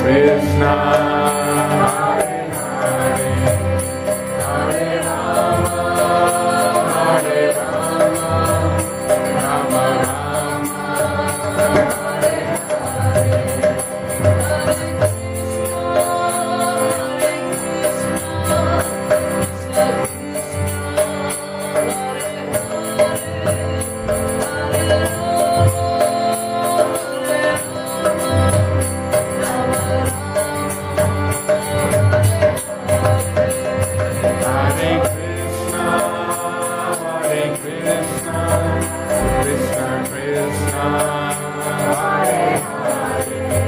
Krishna, Hare Hare, Hare Rama, Hare Rama, Rama Rama, Hare Hare, Hare Krishna, Hare Krishna, Krishna Krishna, Hare Hare,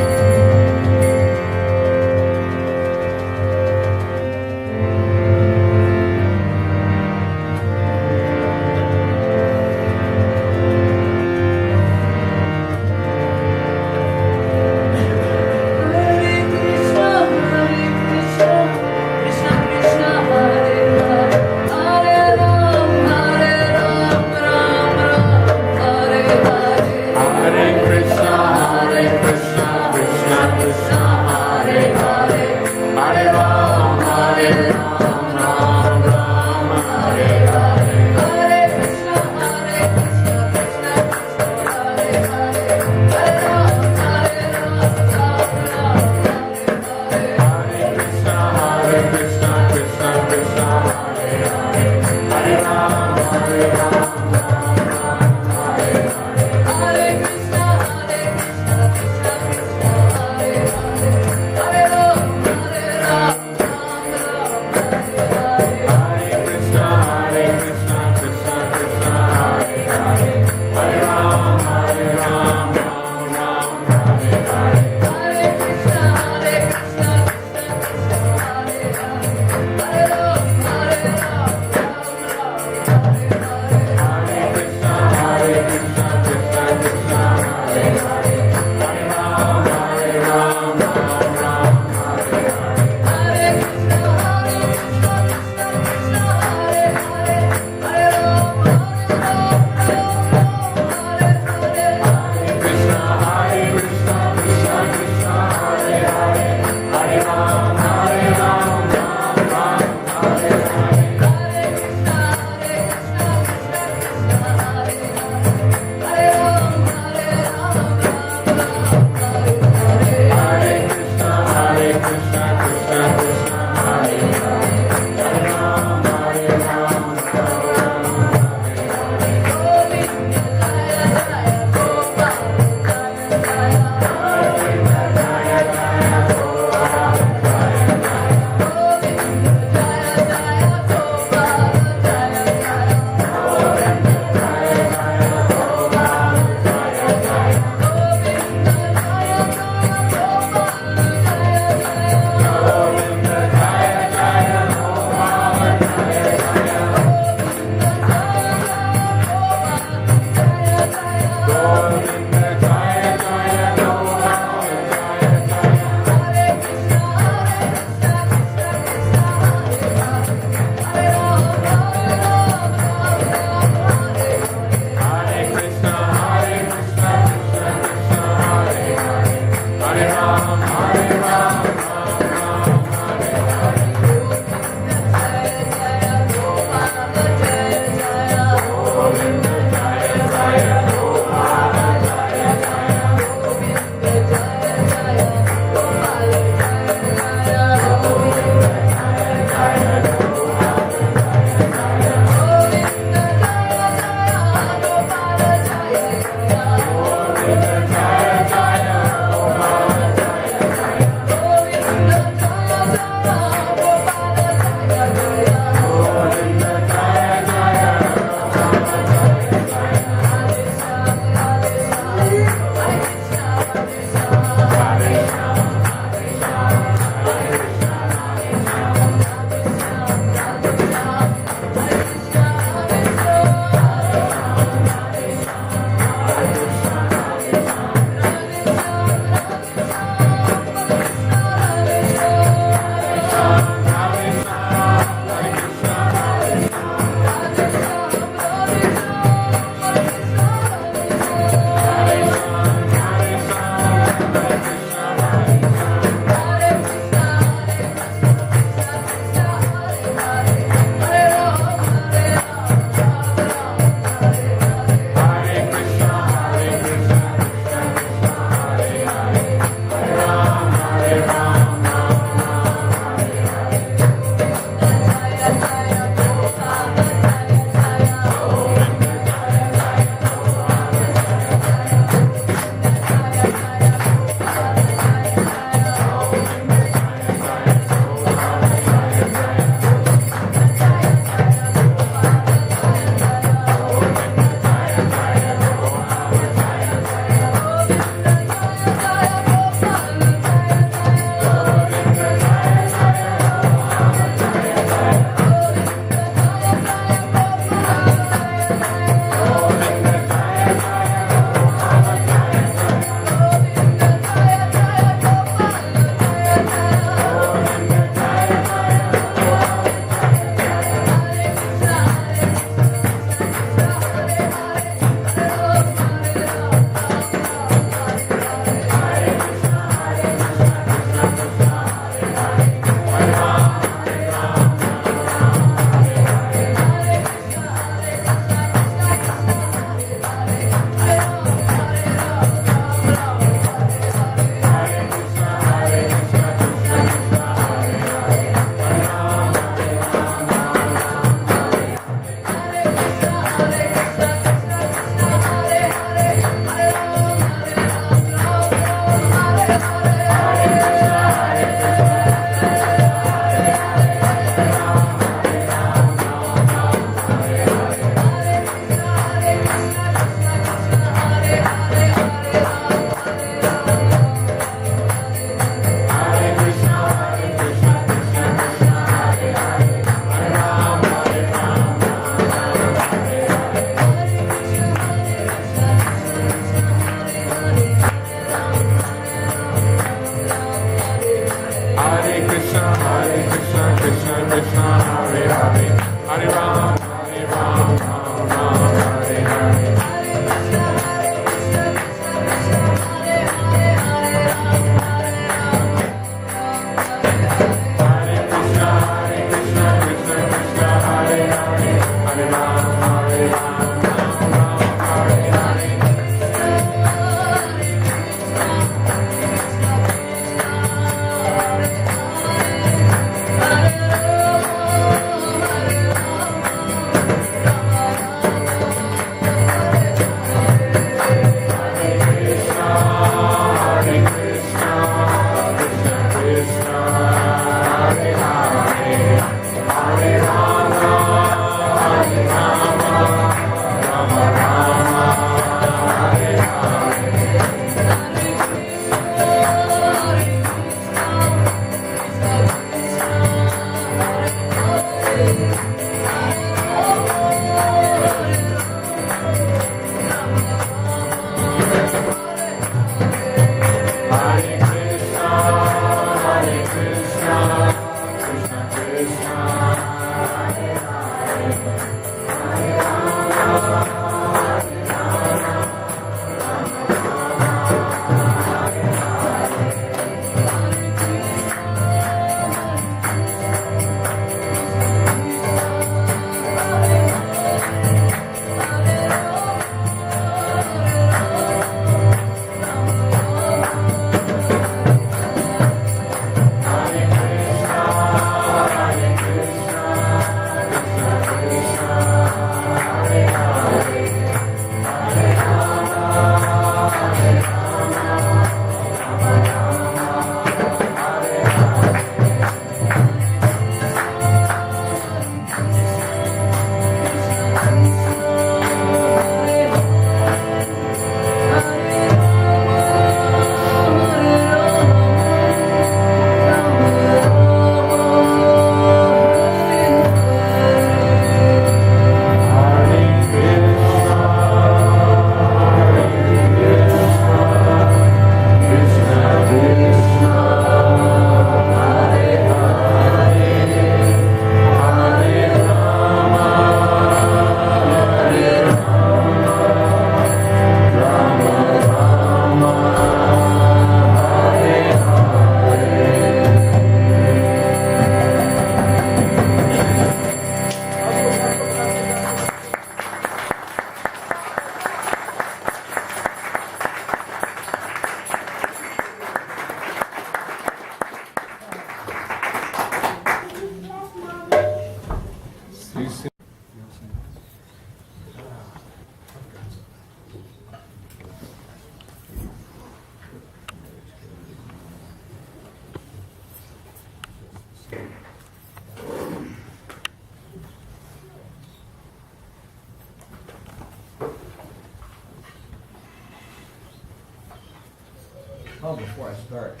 Oh, before I start,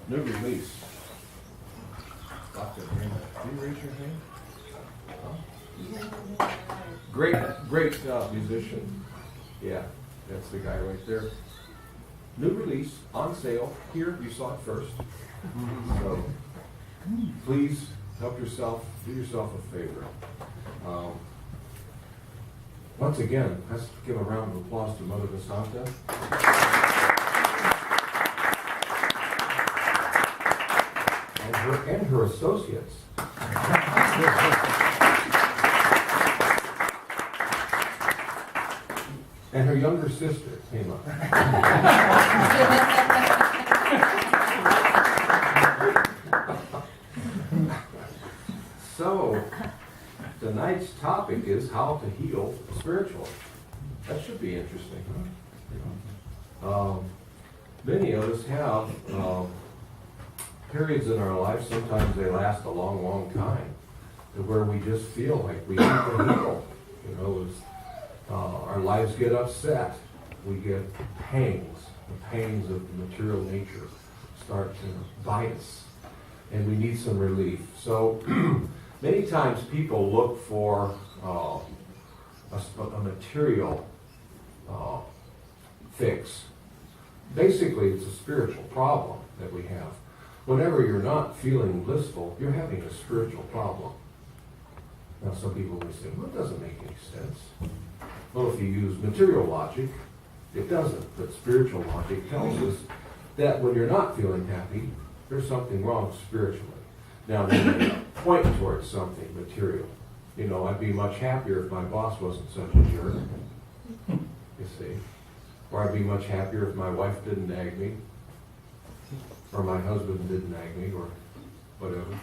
new release. Dr. Brenda, can you raise your hand? Huh? Great musician. Yeah, that's the guy right there. New release on sale here. You saw it first. So please help yourself. Do yourself a favor. Once again, let's give a round of applause to Mother Vasanta. And her associates. And her younger sister came up. So, tonight's topic is how to heal spiritually. That should be interesting, huh? Many of us have periods in our life, sometimes they last a long, long time, to where we just feel like we need to heal. You know, our lives get upset. We get pangs. The pangs of the material nature start to bite us. And we need some relief. So, many times people look for a material fix. Basically, it's a spiritual problem that we have. Whenever you're not feeling blissful, you're having a spiritual problem. Now, some people will say, well, it doesn't make any sense. Well, if you use material logic, it doesn't. But spiritual logic tells us that when you're not feeling happy, there's something wrong spiritually. Now, when you point towards something material, you know, I'd be much happier if my boss wasn't such a jerk, you see. Or I'd be much happier if my wife didn't nag me, or my husband didn't nag me, or whatever,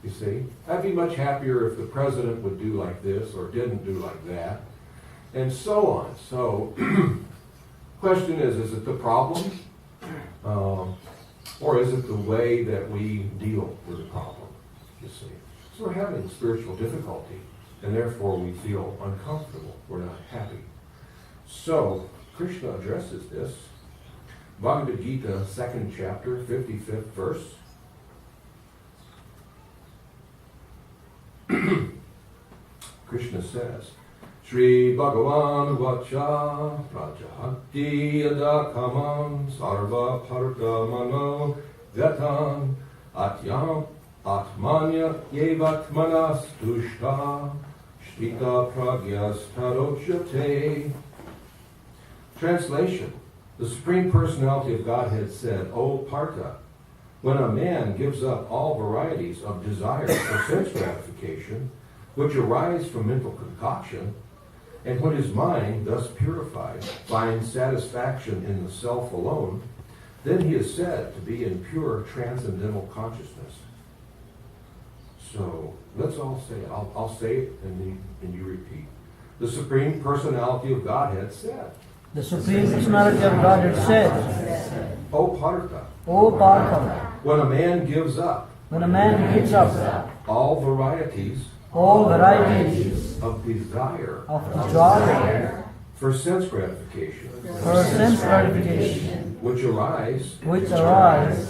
you see. I'd be much happier if the president would do like this, or didn't do like that, and so on. So, question is it the problem? Or is it the way that we deal with the problem, you see? So we're having spiritual difficulty, and therefore we feel uncomfortable. We're not happy. So, Krishna addresses this. Bhagavad Gita, 2nd chapter, 55th verse. Krishna says, Shri Bhagavan Vacha Prajahati Adakamam Sarva Pargamano Gatan Atyam Atmanya Yevatmanas Tushta Shtita Pragyas Tarochate. Translation. The Supreme Personality of Godhead said, O Partha, when a man gives up all varieties of desire for sense gratification, which arise from mental concoction, and when his mind, thus purified, finds satisfaction in the self alone, then he is said to be in pure transcendental consciousness. So, let's all say it. I'll say it and you repeat. The Supreme Personality of Godhead said. The Supreme Personality of Godhead said, O Partha, O Partha, when a man gives up all varieties of desire for sense gratification, which arise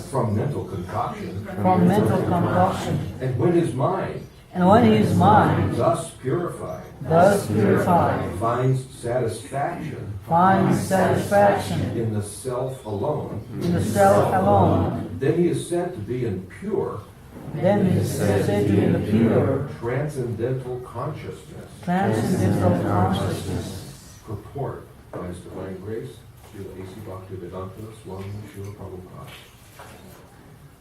from mental concoction, and when his mind, thus purified, finds satisfaction in the self alone, then he is said to be in pure transcendental consciousness. Purport by His Divine Grace, Srila A.C. Bhaktivedanta Swami Srila Prabhupada.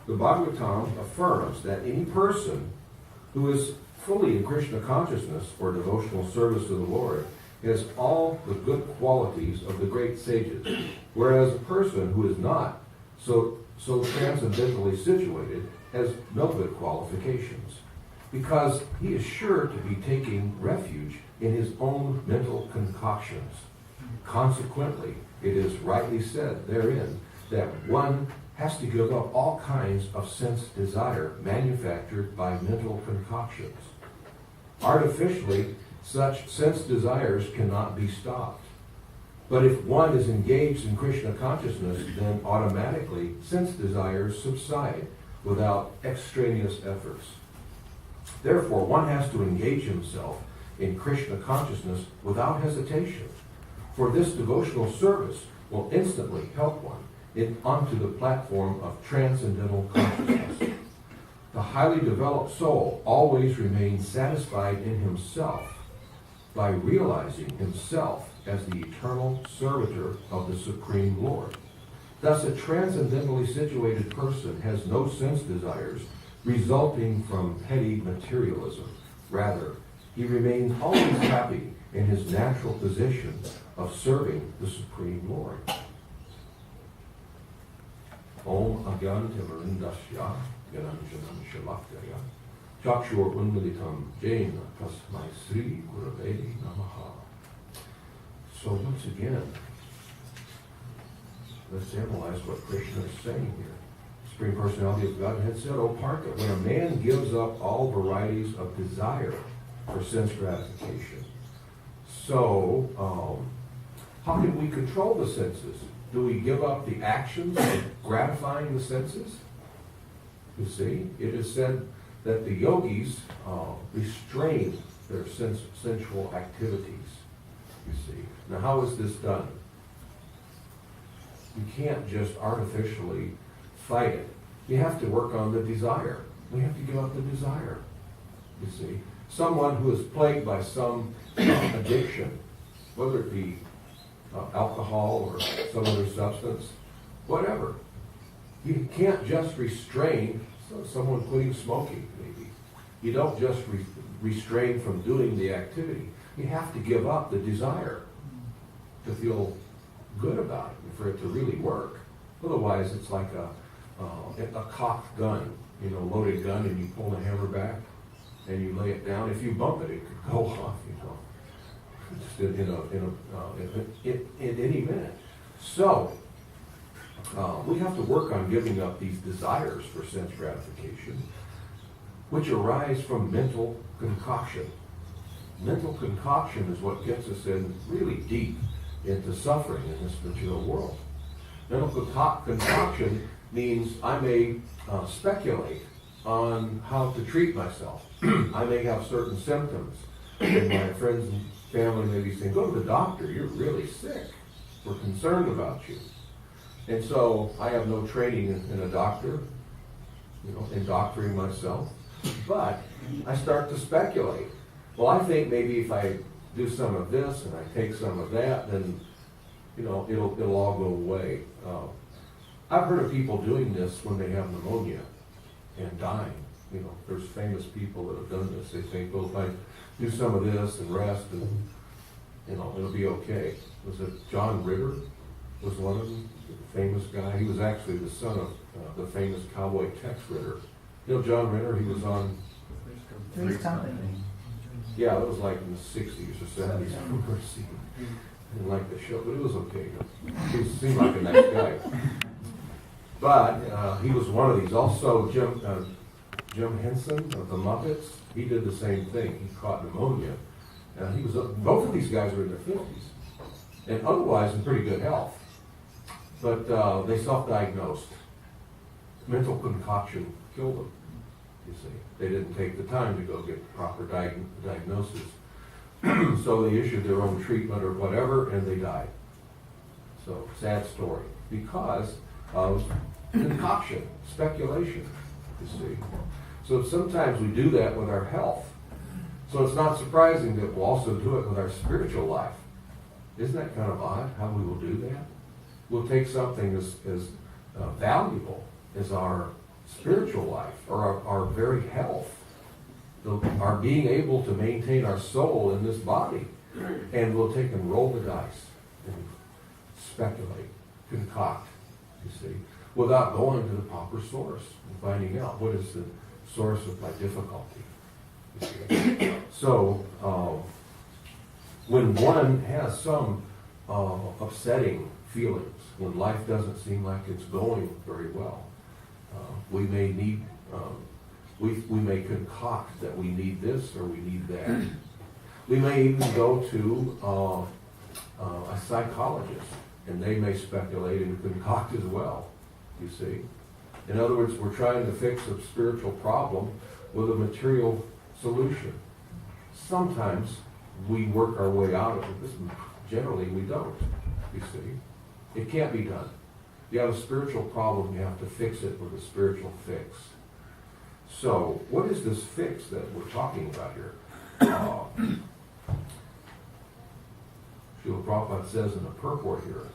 The Bhagavatam affirms that any person who is fully in Krishna consciousness or devotional service to the Lord has all the good qualities of the great sages, whereas a person who is not so transcendentally situated has no good qualifications, because he is sure to be taking refuge in his own mental concoctions. Consequently, it is rightly said therein that one has to give up all kinds of sense desire manufactured by mental concoctions. Artificially, such sense desires cannot be stopped. But if one is engaged in Krishna consciousness, then automatically sense desires subside without extraneous efforts. Therefore, one has to engage himself in Krishna consciousness without hesitation, for this devotional service will instantly help one onto the platform of transcendental consciousness. The highly developed soul always remains satisfied in himself by realizing himself as the eternal servitor of the Supreme Lord. Thus, a transcendentally situated person has no sense desires resulting from petty materialism. Rather, he remains always happy in his natural position of serving the Supreme Lord. Om Agyantimarindasya Gyananjanam Shalakya Chakshur Unmilitam Jaina Tasmai Sri Gurave Namaha. So once again, let's analyze what Krishna is saying here. Supreme Personality of Godhead said, O Partha, when a man gives up all varieties of desire for sense gratification, so how can we control the senses? Do we give up the actions of gratifying the senses? You see, it is said that the yogis restrain their sensual activities. You see. Now, how is this done? You can't just artificially fight it. You have to work on the desire. We have to give up the desire. You see. Someone who is plagued by some addiction, whether it be alcohol or some other substance, whatever. You can't just restrain someone quitting smoking, maybe. You don't just restrain from doing the activity. You have to give up the desire to feel good about it and for it to really work. Otherwise, it's like a cocked gun, loaded gun, and you pull the hammer back and you lay it down. If you bump it, it could go off, just in any minute. So, we have to work on giving up these desires for sense gratification, which arise from mental concoction. Mental concoction is what gets us in really deep into suffering in this material world. Mental concoction means I may speculate on how to treat myself. I may have certain symptoms, and my friends and family may be saying, go to the doctor, you're really sick. We're concerned about you. And so I have no training in a doctor, in doctoring myself, but I start to speculate. Well, I think maybe if I do some of this and I take some of that, then, it'll all go away. I've heard of people doing this when they have pneumonia and dying. There's famous people that have done this. They think, well, if I do some of this and rest, and it'll be okay. Was it John Ritter? Was one of them, the famous guy. He was actually the son of the famous cowboy Tex Ritter. John Ritter, he was on Three's Company. Yeah, it was like in the 60s or 70s. I remember seeing it. I didn't like the show, but it was okay. He seemed like a nice guy. But he was one of these. Also, Jim Henson of the Muppets, he did the same thing. He caught pneumonia. He was both of these guys were in their 50s, and otherwise in pretty good health. But they self-diagnosed. Mental concoction killed them. You see, they didn't take the time to go get proper diagnosis. So they issued their own treatment or whatever, and they died. So, sad story. Because of concoction, speculation, you see. So sometimes we do that with our health. So it's not surprising that we'll also do it with our spiritual life. Isn't that kind of odd how we will do that? We'll take something as valuable as our spiritual life or our very health, our being able to maintain our soul in this body, and we'll take and roll the dice and speculate, concoct, you see, without going to the proper source and finding out what is the source of my difficulty. You see. So, when one has some upsetting feelings, when life doesn't seem like it's going very well, we may need, we may concoct that we need this or we need that. We may even go to a psychologists, and they may speculate and concoct as well, you see. In other words, we're trying to fix a spiritual problem with a material solution. Sometimes we work our way out of it. Generally, we don't, you see. It can't be done. You have a spiritual problem, you have to fix it with a spiritual fix. So, what is this fix that we're talking about here? Srila Prabhupada says in the purport here,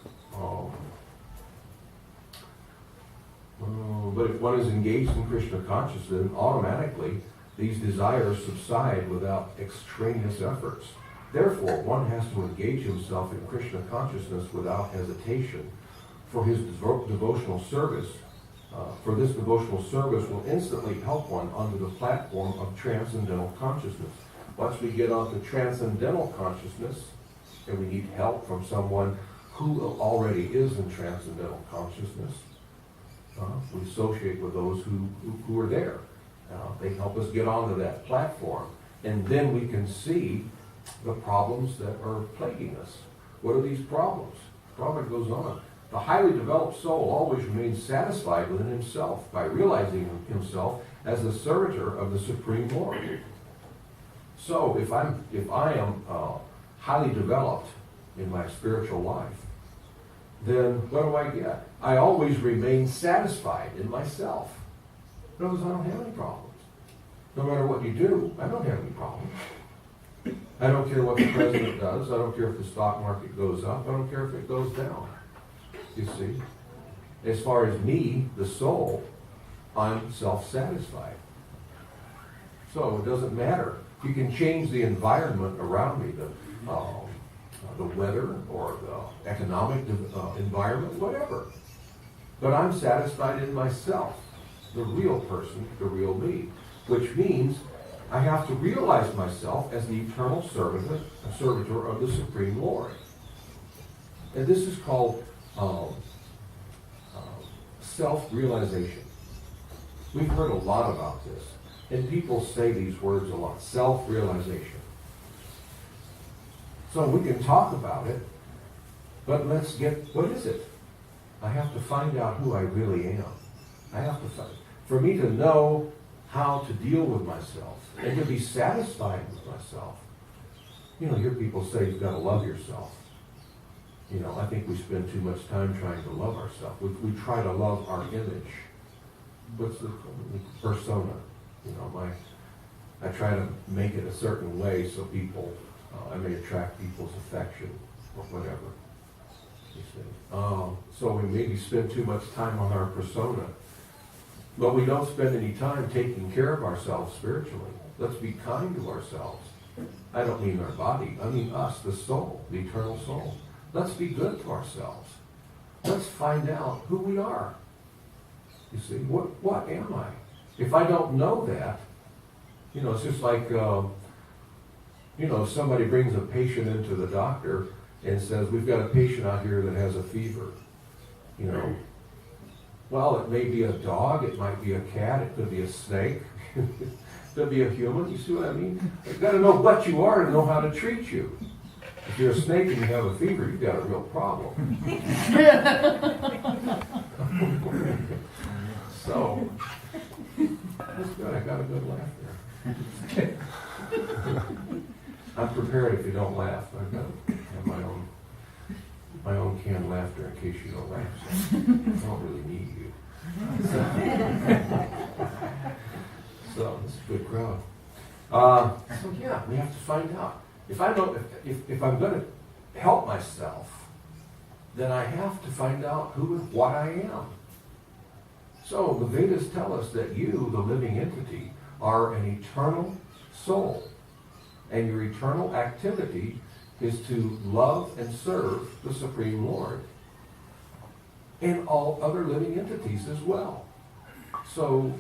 but if one is engaged in Krishna consciousness, then automatically these desires subside without extraneous efforts. Therefore, one has to engage himself in Krishna consciousness without hesitation. For his devotional service, for this devotional service will instantly help one onto the platform of transcendental consciousness. Once we get onto transcendental consciousness, and we need help from someone who already is in transcendental consciousness, we associate with those who are there. They help us get onto that platform, and then we can see the problems that are plaguing us. What are these problems? Prabhupada goes on. The highly developed soul always remains satisfied within himself by realizing himself as the servitor of the Supreme Lord. So if I am highly developed in my spiritual life, then what do I get? I always remain satisfied in myself. In other words, I don't have any problems. No matter what you do, I don't have any problems. I don't care what the president does. I don't care if the stock market goes up. I don't care if it goes down. You see? As far as me, the soul, I'm self-satisfied. So it doesn't matter. You can change the environment around me, the weather or the economic environment, whatever. But I'm satisfied in myself, the real person, the real me, which means I have to realize myself as the eternal servitor of the Supreme Lord. And this is called self-realization. We've heard a lot about this, and people say these words a lot, self-realization. So we can talk about it, but let's get, what is it? I have to find out who I really am. I have to find, for me to know how to deal with myself and to be satisfied with myself. You hear people say you've got to love yourself. I think we spend too much time trying to love ourselves. We try to love our image. What's the persona? I try to make it a certain way so people, I may attract people's affection or whatever. You see. So we maybe spend too much time on our persona, but we don't spend any time taking care of ourselves spiritually. Let's be kind to ourselves. I don't mean our body. I mean us, the soul, the eternal soul. Let's be good to ourselves. Let's find out who we are. You see, what am I? If I don't know that, it's just like, if somebody brings a patient into the doctor and says, we've got a patient out here that has a fever. Well, it may be a dog, it might be a cat, it could be a snake, it could be a human. You see what I mean? You've got to know what you are to know how to treat you. If you're a snake and you have a fever, you've got a real problem. So, that's good. I got a good laugh there. I'm prepared if you don't laugh. I've got to have my own canned laughter in case you don't laugh. So I don't really need you. So it's a good crowd. So yeah, we have to find out. If I'm going to help myself, then I have to find out who and what I am. So the Vedas tell us that you, the living entity, are an eternal soul. And your eternal activity is to love and serve the Supreme Lord and all other living entities as well. So,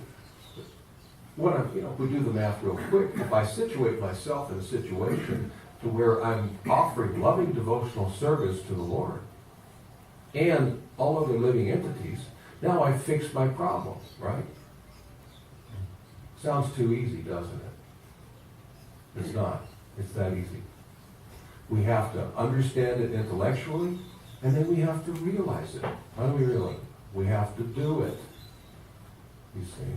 if we do the math real quick, if I situate myself in a situation to where I'm offering loving devotional service to the Lord and all other living entities, now I've fixed my problem, right? Sounds too easy, doesn't it? It's not. It's that easy. We have to understand it intellectually, and then we have to realize it. How do we realize it? We have to do it. You see?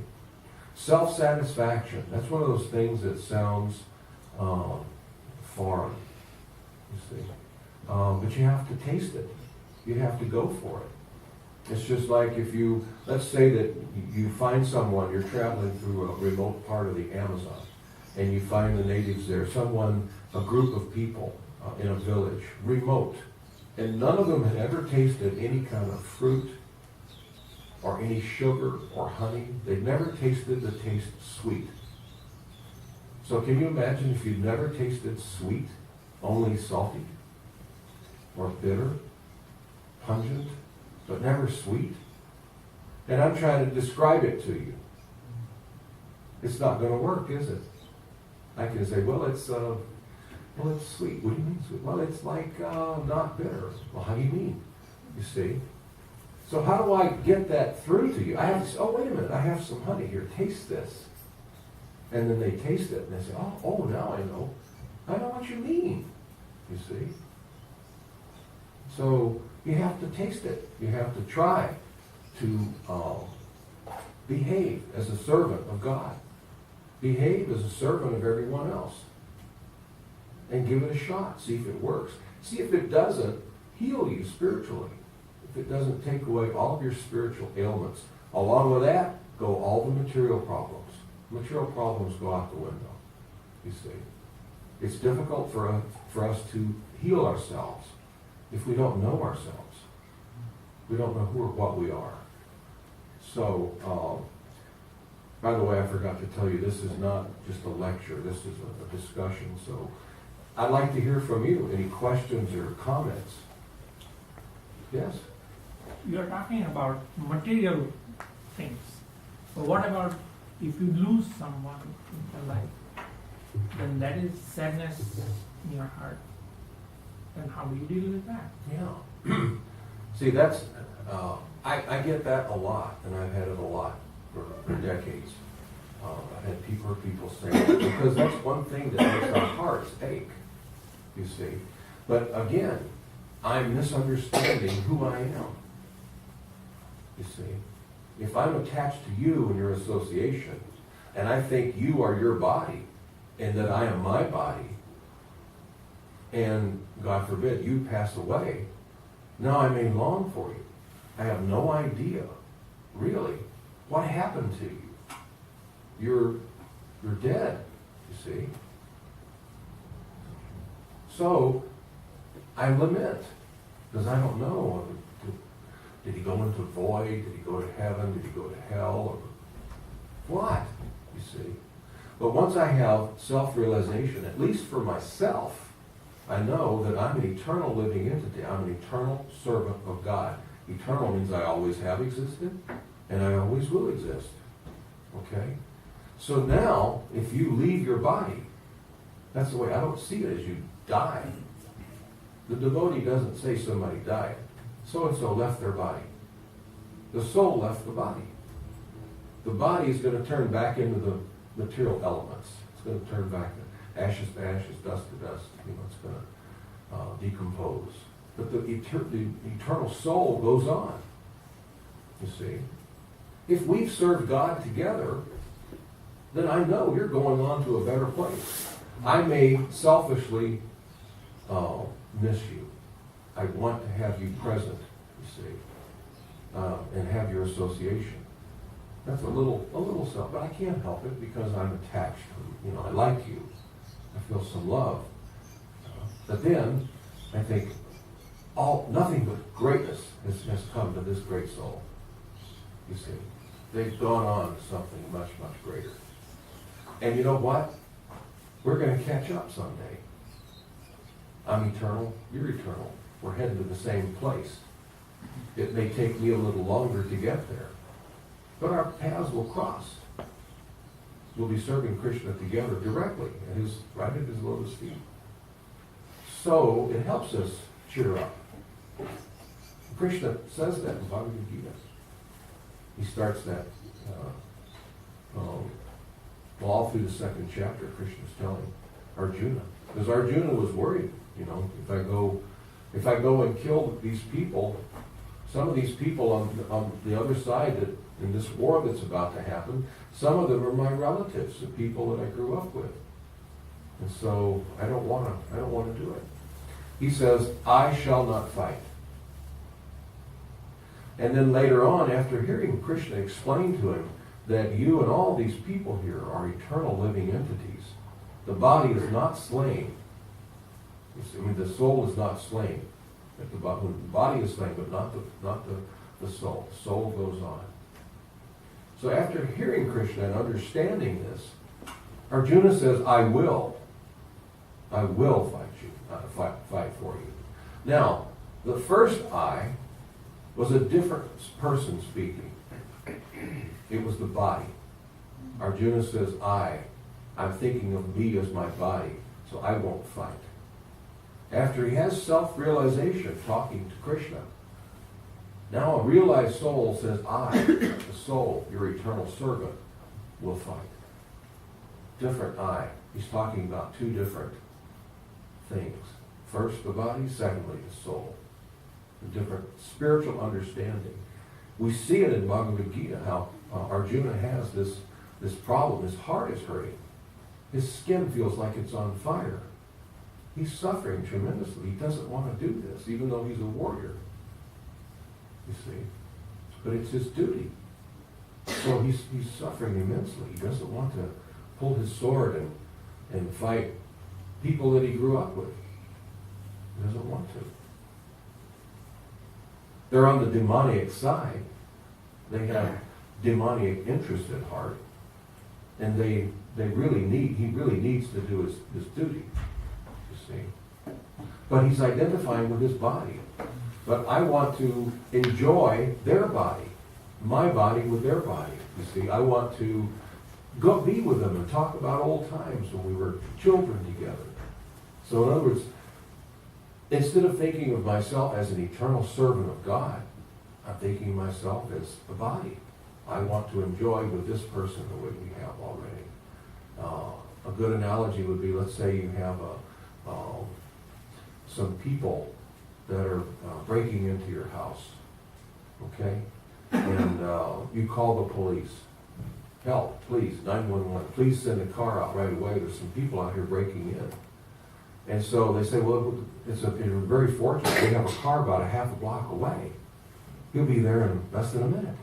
Self-satisfaction. That's one of those things that sounds foreign. You see? But you have to taste it. You have to go for it. It's just like if you, let's say that you find someone, you're traveling through a remote part of the Amazon, and you find the natives there, a group of people in a village, remote, and none of them had ever tasted any kind of fruit or any sugar or honey. They'd never tasted the taste sweet. So can you imagine if you'd never tasted sweet, only salty, or bitter, pungent, but never sweet? And I'm trying to describe it to you. It's not going to work, is it? I can say, well, it's sweet. What do you mean sweet? Well, it's like not bitter. Well, how do you mean? You see? So how do I get that through to you? I have to say, oh, wait a minute, I have some honey here. Taste this. And then they taste it, and they say, oh, now I know. I know what you mean. You see? So you have to taste it. You have to try to behave as a servant of God. Behave as a servant of everyone else. And give it a shot. See if it works. See if it doesn't, heal you spiritually. If it doesn't take away all of your spiritual ailments. Along with that, go all the material problems. Material problems go out the window, you see. It's difficult for us to heal ourselves if we don't know ourselves. We don't know who or what we are. So, by the way, I forgot to tell you, this is not just a lecture. This is a discussion. So, I'd like to hear from you. Any questions or comments? Yes? You are talking about material things. But what about if you lose someone in your life? Then that is sadness in your heart. Then how do you deal with that? Yeah. See, that's, I get that a lot, and I've had it a lot for decades. I've had people say that because that's one thing that makes our hearts ache, you see. But again, I'm misunderstanding who I am, you see. If I'm attached to you and your association, and I think you are your body, and that I am my body, and God forbid you pass away, now I may long for you. I have no idea, really, what happened to you. You're dead, you see. So I lament, because I don't know. Did he go into void? Did he go to heaven? Did he go to hell? What? You see. But once I have self-realization, at least for myself, I know that I'm an eternal living entity. I'm an eternal servant of God. Eternal means I always have existed, and I always will exist. Okay? So now, if you leave your body, that's the way I don't see it as you die. The devotee doesn't say somebody died. So-and-so left their body. The soul left the body. The body is going to turn back into the material elements. It's going to turn back to ashes, dust to dust. You know, it's going to decompose. But the eternal soul goes on. You see? If we've served God together, then I know you're going on to a better place. I may selfishly miss you. I want to have you present, you see, and have your association. That's a little self, but I can't help it because I'm attached. You know, I like you. I feel some love. But then I think nothing but greatness has come to this great soul. You see, they've gone on to something much, much greater. And you know what? We're going to catch up someday. I'm eternal. You're eternal. We're heading to the same place. It may take me a little longer to get there, but our paths will cross. We'll be serving Krishna together directly right at his lotus feet. So it helps us cheer up. Krishna says that in Bhagavad Gita. He starts that all through the second chapter. Krishna's telling Arjuna, because Arjuna was worried You know, if I go and kill these people, some of these people on the other side that in this war that's about to happen, some of them are my relatives, the people that I grew up with. And so I don't want to do it. He says, I shall not fight. And then later on, after hearing Krishna explain to him that you and all these people here are eternal living entities, the body is not slain. I mean, the soul is not slain. The body is slain, but not the soul. The soul goes on. So after hearing Krishna and understanding this, Arjuna says, I will fight for you. Now, the first I was a different person speaking. It was the body. Arjuna says, I'm thinking of me as my body, so I won't fight. After he has self-realization talking to Krishna, now a realized soul says, I, the soul, your eternal servant, will fight. Different I. He's talking about two different things. First, the body. Secondly, the soul. A different spiritual understanding. We see it in Bhagavad Gita, how Arjuna has this problem. His heart is hurting. His skin feels like it's on fire. He's suffering tremendously. He doesn't want to do this, even though he's a warrior. You see? But it's his duty. So he's suffering immensely. He doesn't want to pull his sword and fight people that he grew up with. He doesn't want to. They're on the demoniac side. They have demoniac interest at heart. And he really needs to do his duty. You see? But he's identifying with his body. But I want to enjoy their body, my body with their body. You see, I want to go be with them and talk about old times when we were children together. So in other words, instead of thinking of myself as an eternal servant of God, I'm thinking of myself as a body. I want to enjoy with this person the way we have already. A good analogy would be, let's say you have some people that are breaking into your house, okay? And you call the police. Help, please, 911. Please send a car out right away. There's some people out here breaking in. And so they say, well, you're very fortunate. We have a car about a half a block away. He'll be there in less than a minute.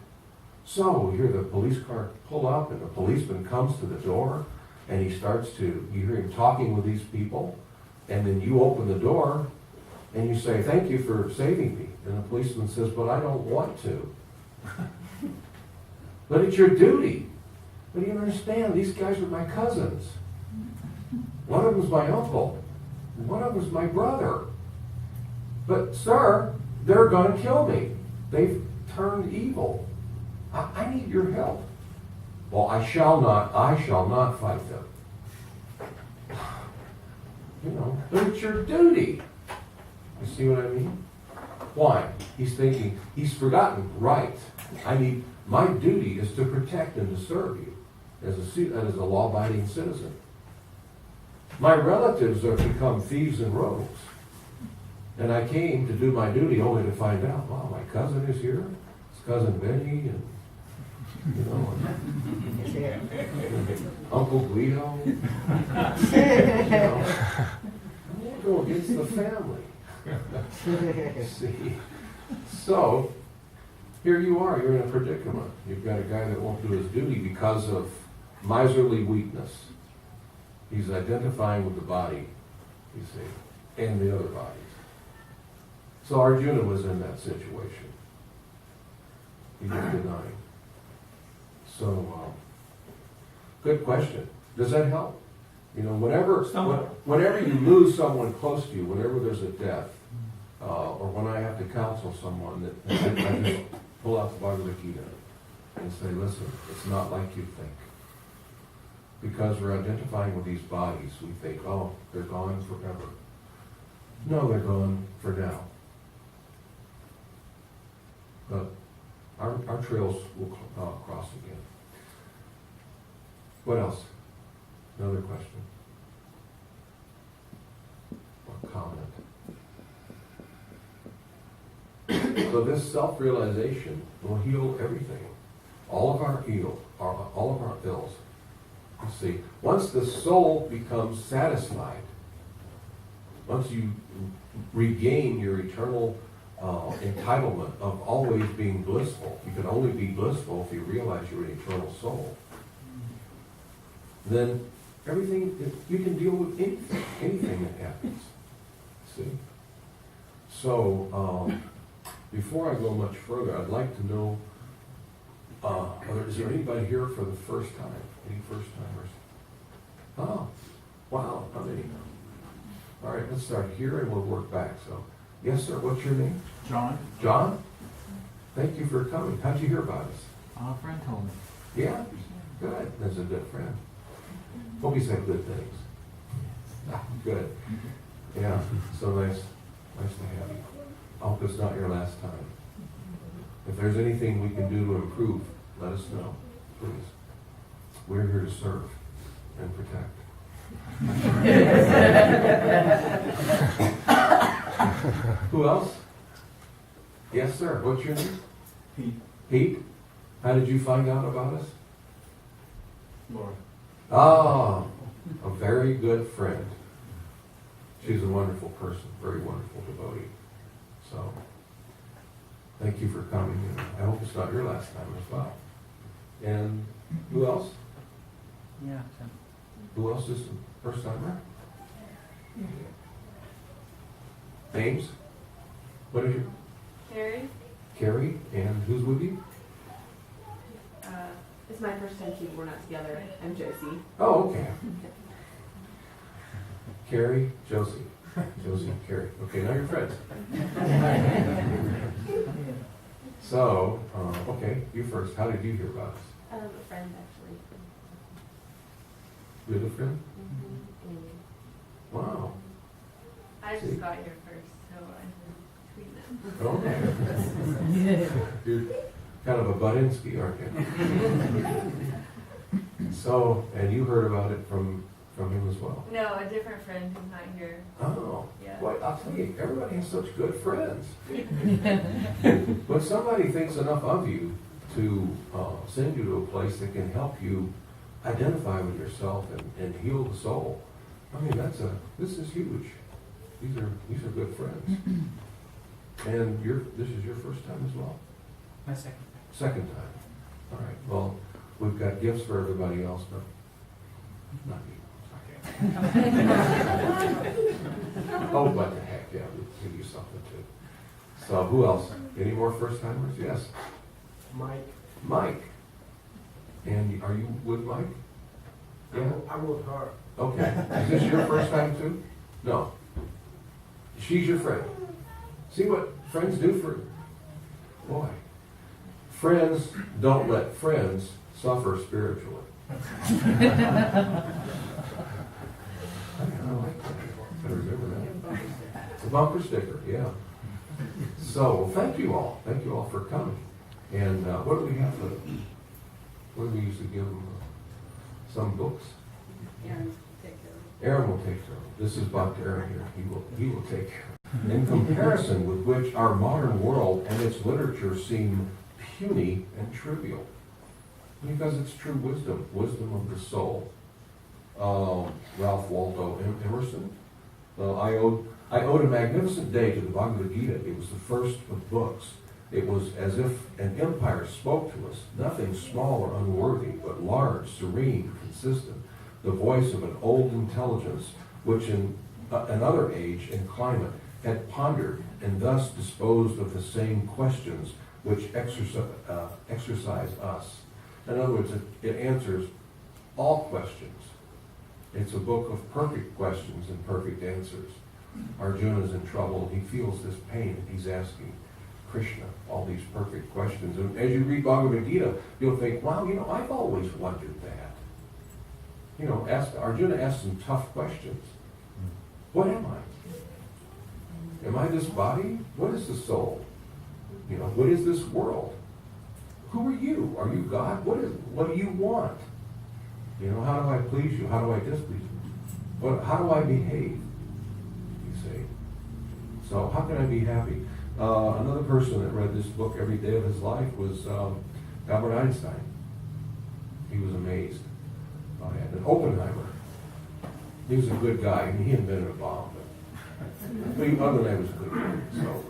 So you hear the police car pull up, and the policeman comes to the door, and you hear him talking with these people, and then you open the door, and you say, thank you for saving me. And the policeman says, but I don't want to. But it's your duty. But you understand, these guys are my cousins. One of them's my uncle. One of them's my brother. But sir, they're going to kill me. They've turned evil. I need your help. Well, I shall not fight them. You know, but it's your duty. You see what I mean? Why? He's thinking, he's forgotten, right. My duty is to protect and to serve you as a law-abiding citizen. My relatives have become thieves and rogues. And I came to do my duty only to find out, wow, my cousin is here. His cousin Benny and Uncle Guido. I'm going to go against the family. See? So, here you are, you're in a predicament. You've got a guy that won't do his duty because of miserly weakness. He's identifying with the body, you see, and the other bodies. So Arjuna was in that situation. He was denying. So, good question. Does that help? You know, whenever you lose someone close to you, whenever there's a death, or when I have to counsel someone, I just pull out the Bhagavad Gita and say, listen, it's not like you think. Because we're identifying with these bodies, we think, oh, they're gone forever. No, they're gone for now. But our trails will cross again. What else? Another question? Or comment? So this self-realization will heal everything. All of our ills. You see, once the soul becomes satisfied, once you regain your eternal entitlement of always being blissful, you can only be blissful if you realize you're an eternal soul, then everything, you can deal with anything that happens. See? So, before I go much further, I'd like to know, is there anybody here for the first time? Any first timers? Oh, wow, how many? All right, let's start here and we'll work back. So, yes, sir, what's your name? John, John? Thank you for coming. How'd you hear about us? a friend told me. Yeah? Good. That's a good friend. Hope he said good things. Good. Yeah, so nice to have you. I hope it's not your last time. If there's anything we can do to improve, let us know, please. We're here to serve and protect. Who else? Yes, sir. What's your name? Pete. Pete? How did you find out about us? Laura. Ah, a very good friend. She's a wonderful person, very wonderful devotee. So, thank you for coming, and I hope it's not your last time as well. And who else? Yeah. Who else is the first timer? Names? What is your? Carrie, Carrie, and who's with you? it's my first time too. We're not together. I'm Josie. Oh, okay. Carrie, Josie. Josie and Carrie. Okay, now you're friends. So, okay, you first. How did you hear about us? A friend actually. You have a friend? Wow. I See? just got here first, so I'm between them. Okay. You're kind of a Budinsky, aren't you? So, and you heard about it from him as well? No, a different friend who's not here. Oh, Yeah. boy, I'll tell you, everybody has such good friends. When somebody thinks enough of you to send you to a place that can help you identify with yourself and heal the soul, I mean, this is huge. These are good friends. And this is your first time as well? My second. Second time. All right. Well, we've got gifts for everybody else, but not you. Oh, what the heck, yeah, we'll give you something too. So who else? Any more first timers? Yes. Mike. Mike. And are you with Mike? Yeah. I'm with her. Okay. Is this your first time too? No. She's your friend. See what friends do for, boy. Friends don't let friends suffer spiritually. I like that. I remember that. It's a bumper sticker, yeah. So, thank you all. Thank you all for coming. And what do we have for them? What do we usually give them? Some books? Aaron, take care of Aaron will take care of them. This is Dr. Aaron here. He will take care of them. In comparison with which our modern world and its literature seem puny and trivial. Because it's true wisdom of the soul. Ralph Waldo Emerson. I owed a magnificent day to the Bhagavad Gita. It was the first of books. It was as if an empire spoke to us, nothing small or unworthy, but large, serene, consistent, the voice of an old intelligence, which in another age and climate had pondered and thus disposed of the same questions which exercise us. In other words, it answers all questions. It's a book of perfect questions and perfect answers. Arjuna's in trouble. He feels this pain and he's asking Krishna all these perfect questions. And as you read Bhagavad Gita, you'll think, wow, I've always wondered that. Arjuna asked some tough questions. What am I? Am I this body? What is the soul? What is this world? Who are you? Are you God? What do you want? How do I please you? How do I displease you? How do I behave? You see. So how can I be happy? Another person that read this book every day of his life was Albert Einstein. He was amazed by it. And Oppenheimer, he was a good guy. I mean, he invented a bomb, but he, other than that, he was a good guy. So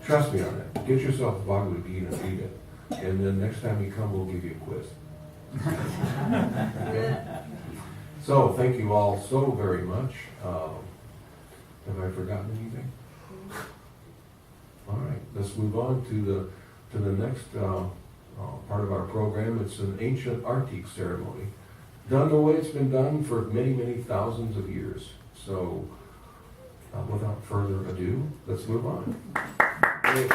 trust me on that. Get yourself a Bhagavad Gita and read it. And then next time you come, we'll give you a quiz. Okay? So thank you all so very much. Have I forgotten anything? All right, let's move on to the next part of our program. It's an ancient Arctic ceremony, done the way it's been done for many, many thousands of years. So without further ado, let's move on. Great.